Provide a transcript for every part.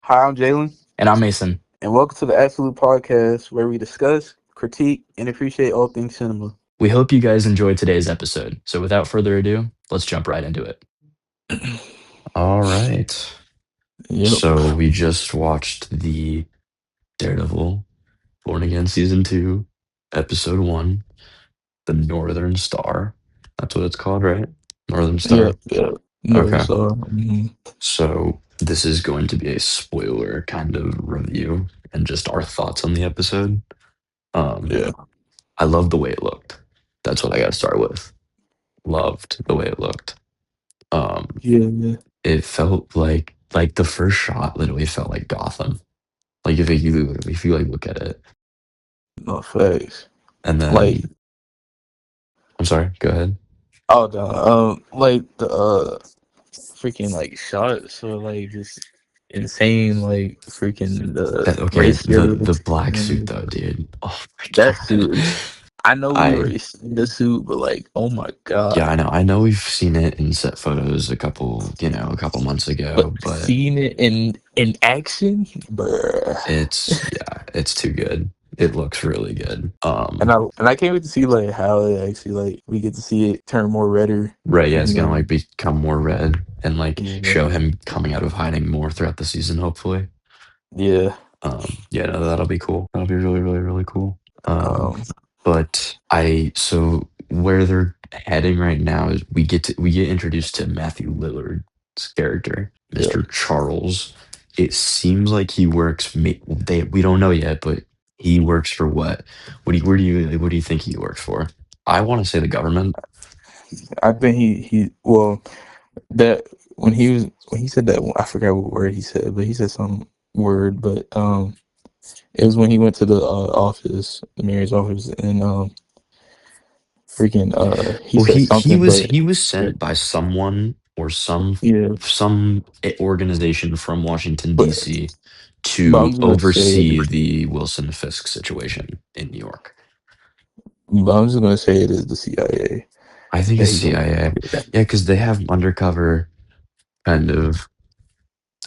Hi, I'm Jalen, And I'm Mason. and welcome to the Absolute Podcast, where we discuss, critique, and appreciate all things cinema. We hope you guys enjoyed today's episode. So without further ado, let's jump right into it. All right. Yep. So we just watched the Daredevil Born Again Season 2, Episode 1, The Northern Star. That's what it's called, right? Northern Yep. Star. Yep. No, Okay. so So this is going to be a spoiler kind of review and just our thoughts on the episode. Um, yeah, I love the way it looked. That's what I got to start with. Loved the way it looked. Um, yeah, it felt like the first shot literally felt like Gotham. Like if you like look at it, no facts. and Like, then I'm sorry, go ahead. oh, no, like the freaking like shots, so like just insane, like freaking the That okay, the ratios. black suit And though, dude. Oh my that god. suit is. I know we I already seen the suit, but like, oh my yeah, god. I know. I know we've seen it in set photos a couple months But ago, but seeing it in action, bruh. it's too good. It looks really good. And I can't wait to see like how it actually like we get to see it turn more redder. Right, yeah, it's And gonna like become more red and like yeah, show him coming out of hiding more throughout the season, hopefully. yeah. Yeah, no, that'll be cool. That'll be really, really, really cool. Um, Um, but so where they're heading right now is we get introduced to Matthew Lillard's character, yeah. Mr. Charles. It seems like he works. We don't know yet, but he works for what? What do you think he works for? I want to say the government. I think he well that when he said that I forgot what word he said, but he said some word, but it was when he went to the office, the mayor's office, and freaking he Well, said he something, was but he was sent by someone or yeah, some organization from Washington but D.C. I'm to just gonna say oversee the Wilson Fisk situation in New York. but I'm just gonna say it is the CIA I think that it's he worked CIA. for. Yeah, because they have undercover kind of.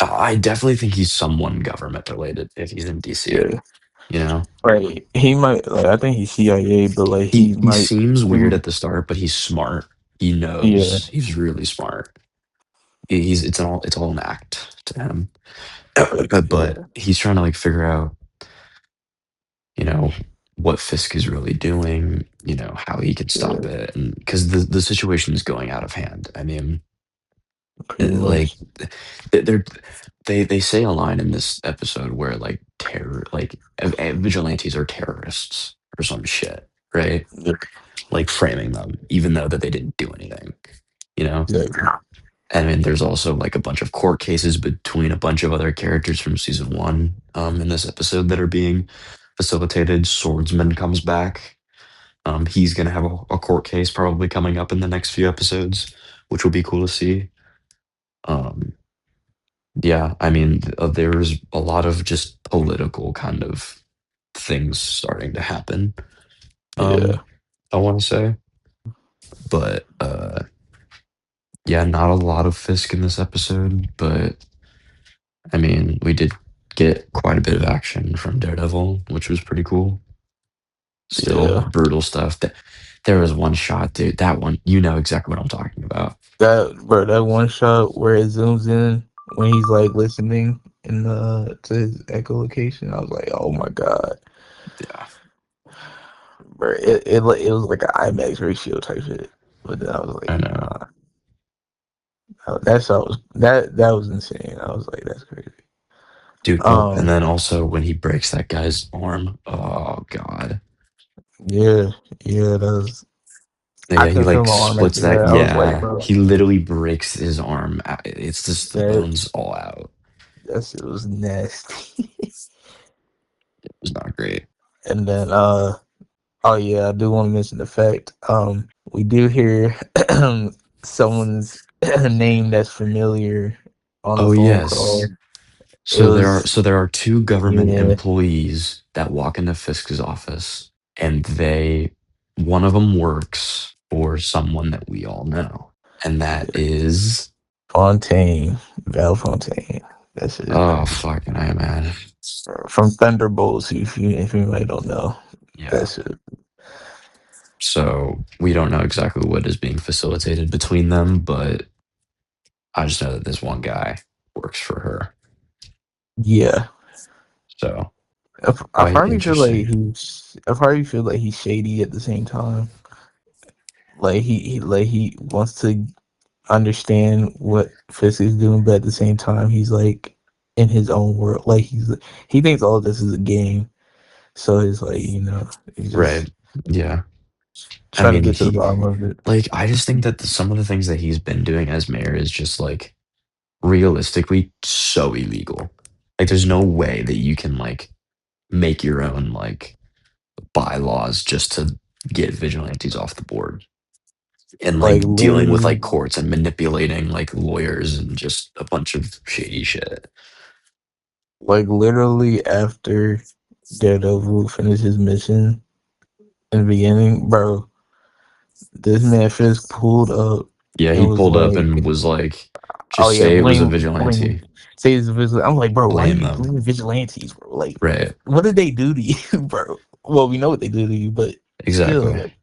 I definitely think he's someone government related if he's in D.C. Yeah. You know, Right. He might like I think he's CIA, but like he he might seems weird do at the start, but he's smart. He yeah, knows he's really smart. It's all an act to him. But yeah, he's trying to like figure out, you know, what Fisk is really doing, how he can stop yeah, it, and because the situation is going out of hand. I mean, pretty like much. they're they say a line in this episode where like vigilantes are terrorists or some shit, right? Yeah, Like framing them, even though that they didn't do anything, you know. exactly. And then there's also like a bunch of court cases between a bunch of other characters from season one in this episode that are being facilitated. Swordsman comes back. He's gonna have a court case probably coming up in the next few episodes, which will be cool to see. Um, yeah, I mean, there's a lot of just political kind of things starting to happen. Yeah, Um, I want to say, but yeah, not a lot of Fisk in this episode, but I mean, we did get quite a bit of action from Daredevil, which was pretty cool. Still yeah. brutal stuff. There was one shot, dude. That one, you know exactly what I'm talking about. That one shot where it zooms in when he's like listening in the to his echolocation, I was like, oh my god. Yeah, Bro, it was like an IMAX ratio type shit. But then I was I like, know, nah. That shot was that was insane. I was like, that's crazy. dude. Oh, and Um, then also when he breaks that guy's arm, oh god. yeah, yeah, that was I Yeah, he couldn't feel like my arm splits after that. that. I was like, Yeah, bro, he literally breaks his arm. It's just the that bones all out. that shit was nasty. It was not great. And then oh yeah, I do want to mention the fact we do hear someone's name that's familiar on the Oh phone call. yes. It was So there are two government yeah, employees that walk into Fisk's office, and one of them works for someone that we all know, and that yeah, is Fontaine, Val Fontaine. That shit is Oh crazy. fucking I man. From Thunderbolts, if you might don't know, that Yeah. shit. So we don't know exactly what is being facilitated between them, but I just know that this one guy works for her. Yeah, So I quite probably feel like interesting. he's. I probably feel like he's shady at the same time. Like he wants to understand what Fisk is doing, but at the same time, he's like in his own world. Like he thinks all this is a game. So it's like he's Right. just Yeah. I trying to mean, get to the he bottom of it. like I just think that some of the things that he's been doing as mayor is just like realistically so illegal. Like there's no way that you can like make your own like bylaws just to get vigilantes off the board and Like like dealing with literally, like courts and manipulating like lawyers and just a bunch of shady shit. literally after Daredevil finished his mission in the beginning, bro, this man Fisk pulled up Yeah, he and was pulled up like, and was like, "Oh just yeah, say it was a blame." vigilante. Say it's vigilante. I'm like, bro, why do Blame you them. blame vigilantes, bro? Like, Right. what did they do to you, bro? Well, we know what they do to you, but still, Exactly. like,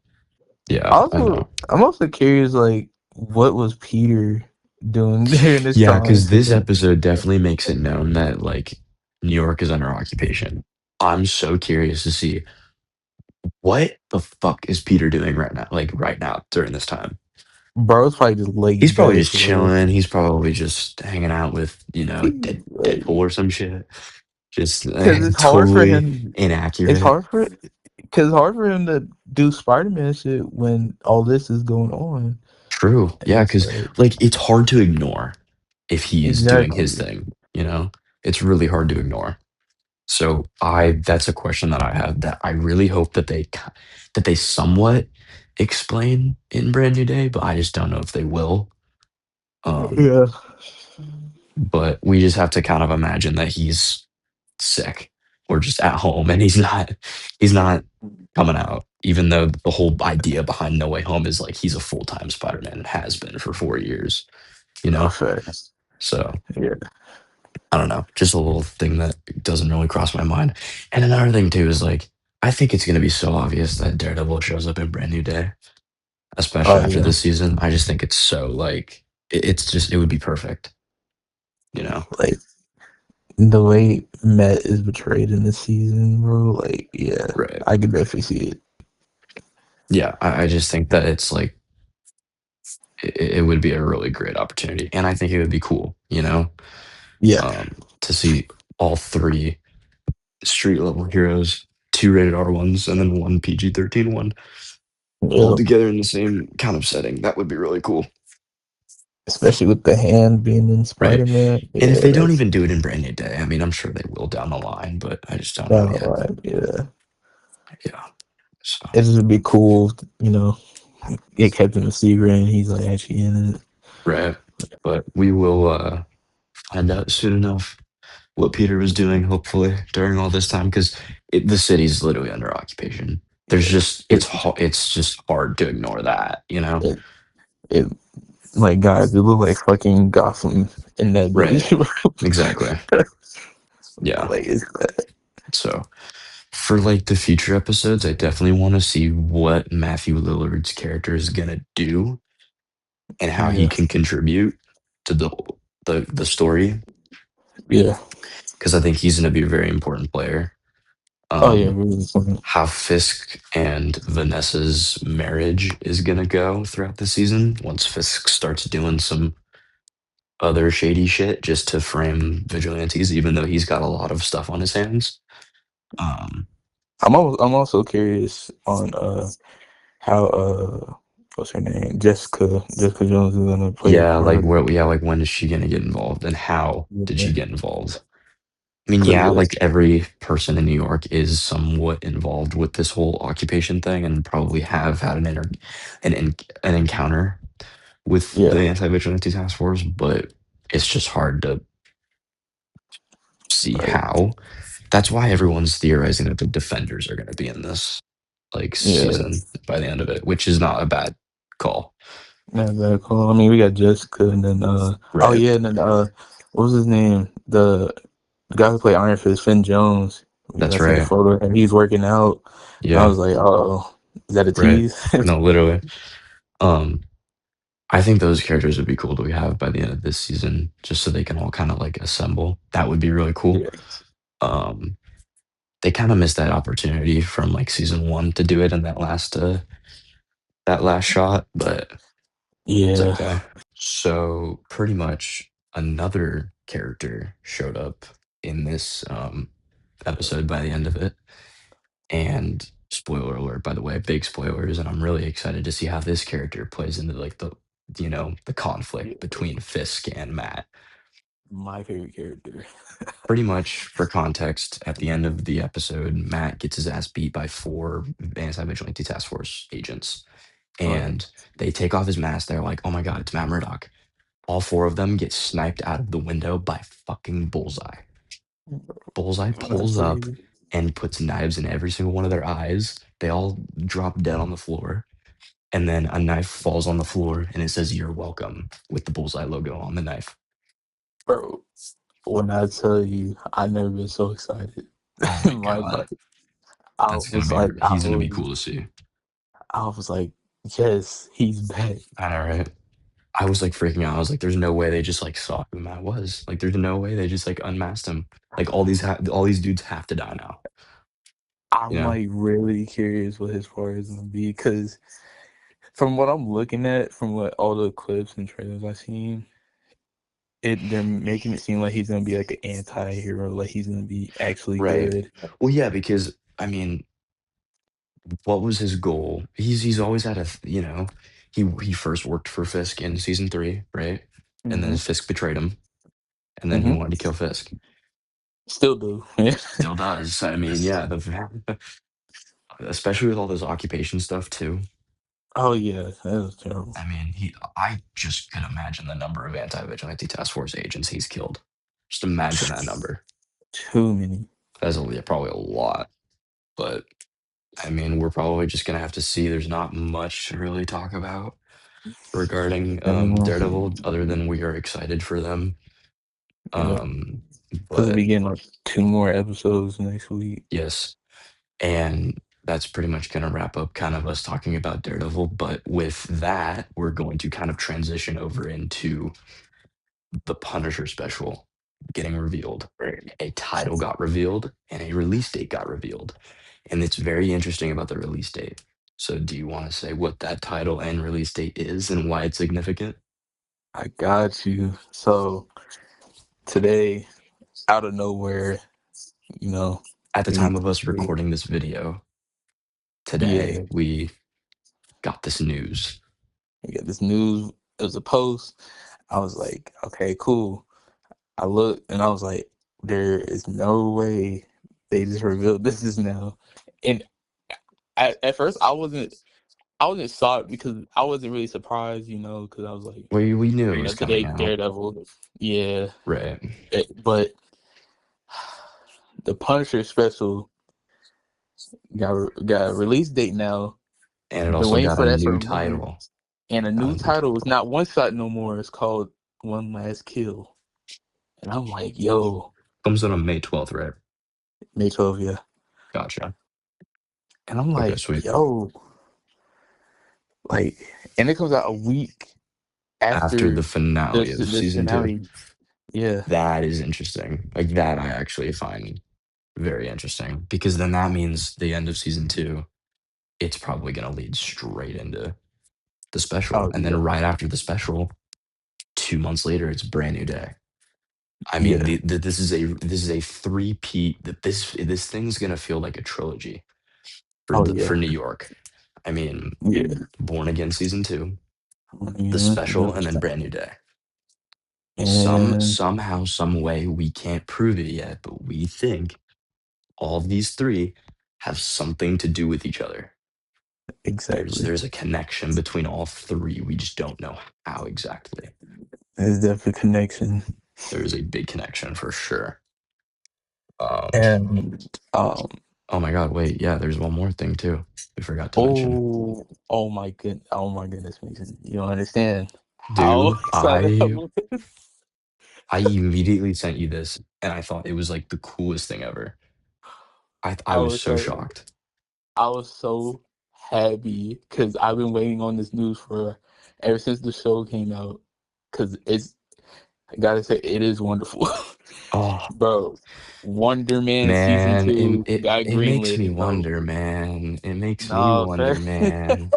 Yeah, I know. I'm also curious, like, what was Peter doing during this Yeah, time? because this Because episode definitely makes it known that like New York is under occupation. I'm so curious to see what the fuck is Peter doing right now, like right now during this time. bro's probably just He's laid probably back, just bro. chilling. He's probably just hanging out with, Like, Deadpool or some shit. Just because it's hard for totally him. It's inaccurate. hard for because it's hard for him to do Spider-Man shit when all this is going on. True. And Yeah, it's because like like it's hard to ignore if he's doing his exactly. thing, you know? It's really hard to ignore. So I that's a question that I have that I really hope that that they somewhat explain in Brand New Day, but I just don't know if they will. Um, Yeah, but we just have to kind of imagine that he's sick or just at home and he's not coming out, even though the whole idea behind No Way Home is like he's a full-time Spider-Man and has been for 4 years, you no know? facts. So Yeah, I don't know, just a little thing that doesn't really cross my mind. And another thing too is like I think it's gonna be so obvious that Daredevil shows up in Brand New Day, especially oh after yeah. this season. I just think it's so like it's just it would be perfect, you know? Like the way Matt is betrayed in this season, bro. Like, yeah, Right. I could definitely see it. Yeah, I just think that it's like it would be a really great opportunity, and I think it would be cool, Yeah, to see all three street level heroes, two rated R ones, and then one PG-13 one, all yeah. together in the same kind of setting. That would be really cool. Especially with the hand being in Right. Spider-Man. And if Yeah, they don't that's even do it in Brand New Day, I mean, I'm sure they will down the line, but I just don't know down the yet. line. Yeah, Yeah. So, it just would be cool, get kept in a secret and he's like actually in it. right. But we will find out soon enough what Peter was doing, hopefully, during all this time, because the city's literally under occupation. There's Yeah, just, it's just hard to ignore that, you know? it, it like guys, it look like fucking Gotham in that movie. Right. Exactly. Yeah. Like it's So, for like the future episodes, I definitely want to see what Matthew Lillard's character is gonna do and how he yeah, can contribute to the story yeah. because I think he's gonna be a very important player. Oh yeah, Um, really funny. how Fisk and Vanessa's marriage is gonna go throughout the season once Fisk starts doing some other shady shit just to frame vigilantes, even though he's got a lot of stuff on his hands. Um, I'm also curious on how what's her name, Jessica Jones is gonna play a yeah, like part. when is she gonna get involved and how did she Yeah, get involved? I mean, yeah, because like every person in New York is somewhat involved with this whole occupation thing and probably have had an encounter with the yeah, anti-vigilante task force, but it's just hard to see like how. That's why everyone's theorizing that the defenders are going to be in this like yeah, season by the end of it, which is not a bad call. not that cool. I mean, we got Jessica, and then oh Right. yeah, and then what was his name? The guy who played Iron Fist, Finn Jones. You know, I That's seen a right. photo and he's working out, and I Yeah, was like, oh, is that a right. tease? No, literally. Um, I think those characters would be cool to have by the end of this season, just so they can all kind of like assemble. That would be really cool. Yeah, Um, they kind of missed that opportunity from like season one to do it in that last shot, but it's yeah, okay. So pretty much another character showed up in this episode by the end of it. And spoiler alert, by the way, big spoilers, and I'm really excited to see how this character plays into like the yeah. conflict between Fisk and Matt. My favorite character. Pretty much for context, at the end of the episode, Matt gets his ass beat by four anti-vigilante task force agents. Oh yeah, And they take off his mask. They're like, oh my God, it's Matt Murdock. All four of them get sniped out of the window by fucking Bullseye. Bullseye when I pulls tell up you, and puts knives in every single one of their eyes. They all drop dead on the floor. And then a knife falls on the floor and it says, "You're welcome," with the Bullseye logo on the knife. bro, when I tell you, I never been so excited Oh my in my God. life. I That's going was to be, like, he's going to be cool to see. I was like, yes, he's back. I know, right? I was like freaking out. I was like, there's no way they just like saw who Matt was. Like, there's no way they just like unmasked him. Like, all these dudes have to die now, you I'm know? like really curious what his part is gonna be because from what I'm looking at, from what all the clips and trailers I've seen, they're making it seem like he's gonna be like an anti-hero, like he's gonna be actually Right. good. Well, yeah, because I mean, what was his goal? He's always had he first worked for Fisk in season three, right? And then Hmm. Fisk betrayed him, and then he Hmm. wanted to kill Fisk. Still do. Yeah. Still does. I mean, yeah, especially with all this occupation stuff too. Oh yeah, that was terrible. I mean, I just could imagine the number of anti-vigilante task force agents he's killed. Just imagine that number. Too many. That's yeah, probably a lot, but I mean, we're probably just gonna have to see. There's not much to really talk about regarding Yeah. Daredevil, other than we are excited for them. Yep. Um, Supposed to but be getting like two more episodes next week. yes, and that's pretty much going to wrap up kind of us talking about Daredevil. But with that, we're going to kind of transition over into the Punisher special getting revealed. A title got revealed and a release date got revealed. And it's very interesting about the release date. So, do you want to say what that title and release date is and why it's significant? I got you. So today, out of nowhere, you know, At the we time of us we recording this video today, yeah, we got this news. we got this news. It was a post. I was like, okay, cool. I looked and I was like, there is no way they just revealed this is now. And at first, I wasn't shocked because I wasn't really surprised, because I was like, We knew it was coming today out, Daredevil, yeah, right? but the Punisher special got a release date now. And it Been also waiting got for a that for new a minute, title. and a Got new a new title is title. not One Shot no more. It's called One Last Kill, and I'm like, yo, Comes out on May 12th, right? May 12th, yeah, Gotcha. and I'm Okay, like, sweet. yo, like, and it comes out a week After after the finale of the season two. finale, yeah. That is interesting. Like that I actually find very interesting because then that means the end of season two, it's probably gonna lead straight into the special. Oh And then yeah, right after the special, 2 months later, it's Brand New Day. I mean, yeah. this is a three-peat that this thing's gonna feel like a trilogy Oh for yeah, New York. I mean, yeah. Born Again season two, the Yeah, special, yeah. and then Brand New Day. And Somehow, some way, we can't prove it yet, but we think all of these three have something to do with each other. exactly, There's a connection between all three. We just don't know how exactly. there's definitely connection. There is a big connection for sure. Um, And oh my God, wait, yeah, there's one more thing too. We forgot to mention. oh my goodness, Mason, you don't understand how Dude, excited I was. I immediately sent you this, and I thought it was like the coolest thing ever. I I was was so so shocked. I was so happy because I've been waiting on this news for ever since the show came out. Because it's I gotta say it is wonderful, Oh bro. Wonder Man season man, two got it makes me greenlit, bro. wonder, man. It makes me Nah, wonder, fact. man.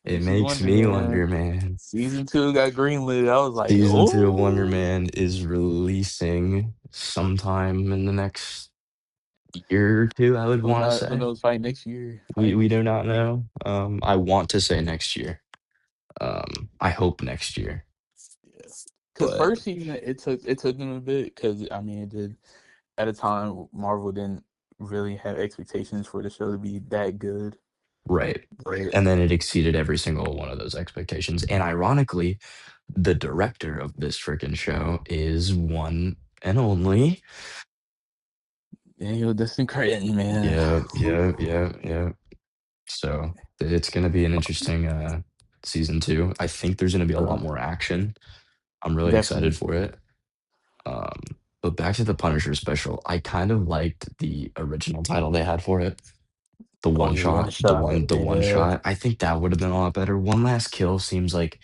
It Makes you makes wonder, me man. wonder, man. Season two got greenlit. I was like, Season two of Wonder oh, Man is releasing sometime in the next year or two, I would want to who say. knows? Fight next year. We Fight we next do year. not know. I want to say next year. I hope next year. Yeah. Because But first season it took them a bit. Because I mean, it did at a time Marvel didn't really have expectations for the show to be that good. right. But And then it exceeded every single one of those expectations. And ironically, the director of this freaking show is one and only. Daniel Destin Cretton, man. Yeah, Whew. yeah, yeah, yeah. So it's gonna be an interesting season two. I think there's gonna be a lot Uh, more action. I'm really excited definitely. for it. Um, but back to the Punisher special, I kind of liked the original title they had for it. The Oh, one the one shot, shot. the one Yeah. shot. I think that would have been a lot better. One last kill seems like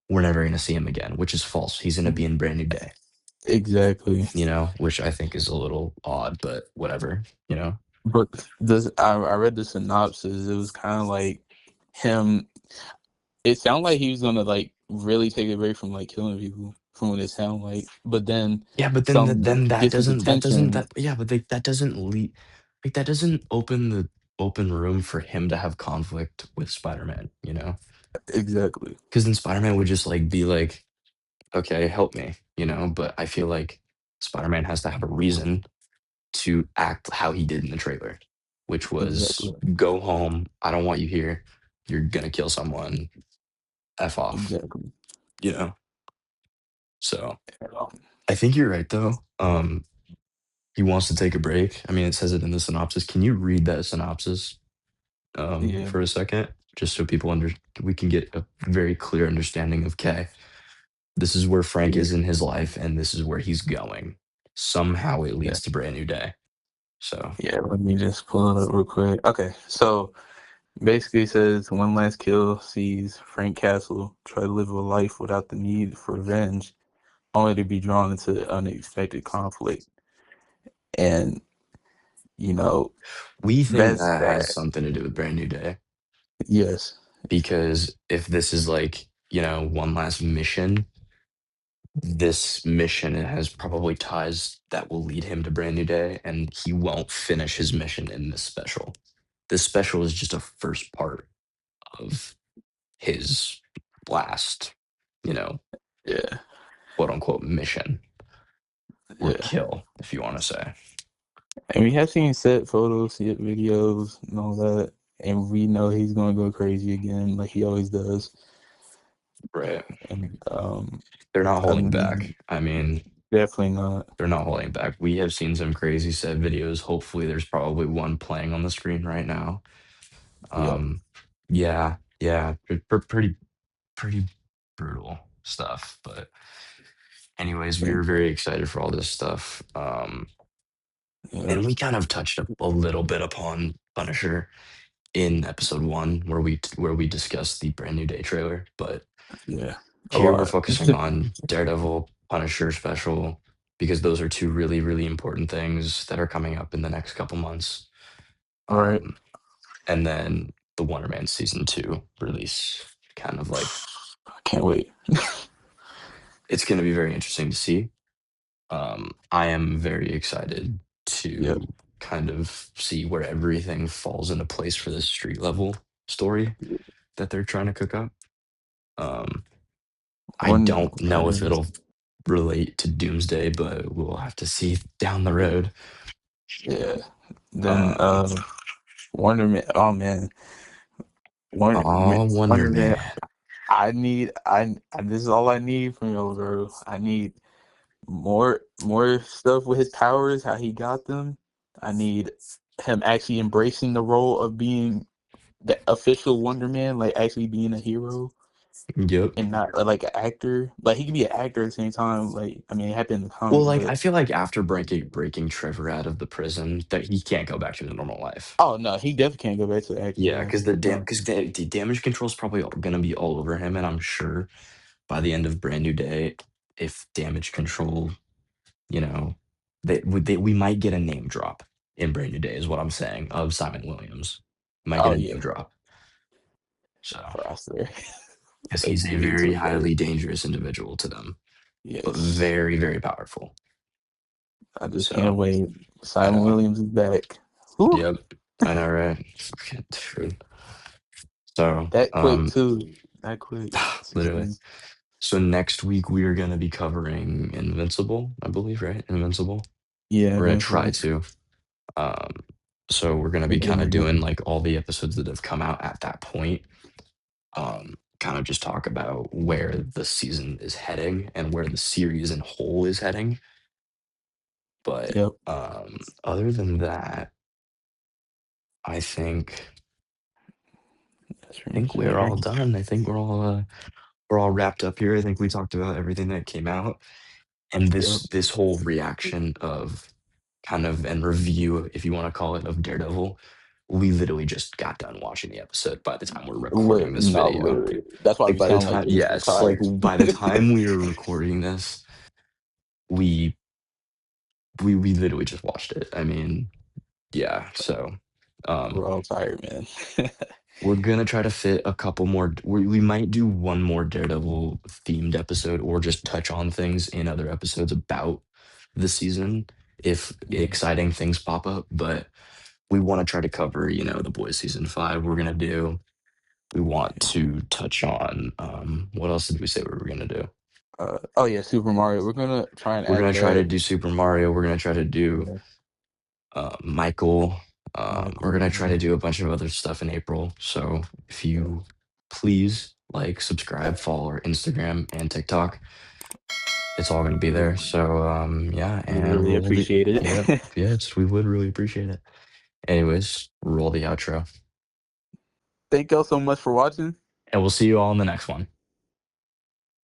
we're never gonna see him again, which is false. He's gonna be in Brand New Day, Exactly. which I think is a little odd, but whatever. But this, I read the synopsis. It was kind of like him. It sounded like he was gonna like really take a break from like killing people, from what it sounded like. But then Yeah, but then some that gets his doesn't attention. that yeah, but that doesn't lead like that doesn't open room for him to have conflict with Spider-Man. Exactly. Because then Spider-Man would just like be like, okay, help me. But I feel like Spider-Man has to have a reason to act how he did in the trailer, which was Exactly. go home. I don't want you here. You're gonna kill someone. F off. Exactly. You know. So Um, I think you're right though. He wants to take a break. I mean, it says it in the synopsis. Can you read that synopsis yeah. for a second, just so we can get a very clear understanding of okay, this is where Frank Yeah. is in his life, and this is where he's going. Somehow it Yeah. leads to Brand New Day. So Yeah. Let me just pull it up real quick. Okay. So basically, it says one last kill sees Frank Castle try to live a life without the need for revenge, only to be drawn into unexpected conflict. And you know, we think that's that has that. something to do with Brand New Day Yes. because if this is like one last mission, this mission has probably ties that will lead him to Brand New Day, and he won't finish his mission in this special. This special is just a first part of his last, you know, Yeah. quote unquote mission or Yeah. kill, if you want to say. And we have seen set photos, set videos, and all that. And we know he's gonna go crazy again, like he always does. Right. And They're not I holding back. mean, I mean, definitely not. they're not holding back. We have seen some crazy set videos. Hopefully, there's probably one playing on the screen right now. Yep. Um, yeah, yeah, pretty brutal stuff. But anyways, we were very excited for all this stuff. Yeah. And we kind of touched a little bit upon Punisher in episode one, where we discussed the Brand New Day trailer. But Yeah. A here we're lot. focusing on Daredevil, Punisher special, because those are two really, really important things that are coming up in the next couple months. All right. Um, and then the Wonder Man season two release, kind of like I can't wait. it's going to be very interesting to see. I am very excited Yep. to kind of see where everything falls into place for this street level story that they're trying to cook up. Um, I One. don't know if it'll relate to Doomsday, but we'll have to see down the road. Yeah. Then Um, Wonder Man. Oh man. Wonder oh, Wonder Wonder Man. Man. This is all I need from you, bro. I need more stuff with his powers, how he got them. I need him actually embracing the role of being the official Wonder Man, like actually being a hero. Yep. and not like an actor. Like he could be an actor at the same time. Like I mean, it happened in the Well, comics, like I but feel like after breaking Trevor out of the prison, that he can't go back to his normal life. oh no, he definitely can't go back to the acting Yeah, life. because the No, the damage control is probably gonna be all over him, and I'm sure by the end of Brand New Day, if damage control, you know, we might get a name drop in Brand New Day, is what I'm saying, of Simon Williams. Might get oh a yeah, name drop. So, for us there, because they he's a do need to very look better. highly dangerous individual to them, but Yes, very, very powerful. I just can't So, wait. I Simon know. Williams is back. Whew, Yep. I know, right? Fucking dude. So, that quick too. That quick. literally. 16. So next week we are gonna be covering Invincible, I believe, right? Invincible. Yeah, We're gonna try Invincible. to. Um, so we're gonna We're be kind getting of it. doing like all the episodes that have come out at that point. Kind of just talk about where the season is heading and where the series in whole is heading. But Yep, other than that, I that's pretty think much it, we're all right? done. I think we're all wrapped up here. I think we talked about everything that came out. And Yep. this whole reaction of kind of and review, if you want to call it, of Daredevil, we literally just got done watching the episode by the time we're recording this No, video. literally. That's why Like we by the sound like time, this. We're yes, like tired. by the time we were recording this, we we literally just watched it. I mean, yeah. So um We're all tired, man. we're gonna try to fit a couple more. We might do one more Daredevil themed episode, or just touch on things in other episodes about the season if Yeah, exciting things pop up. But we want to try to cover, The Boys season 5. We're gonna do. We want to touch on what else did we say we were gonna do? oh yeah, Super Mario. We're gonna try and We're add gonna try to that. do Super Mario. We're gonna try to do Yeah, Michael. We're Michael. gonna try Yeah. to do a bunch of other stuff in April. So if you please like, subscribe, follow our Instagram and TikTok. It's all gonna be We there. So yeah, we and really roll the appreciate yeah, it. yes, we would really appreciate it. Anyways, roll the outro. Thank y'all so much for watching. And we'll see you all in the next one.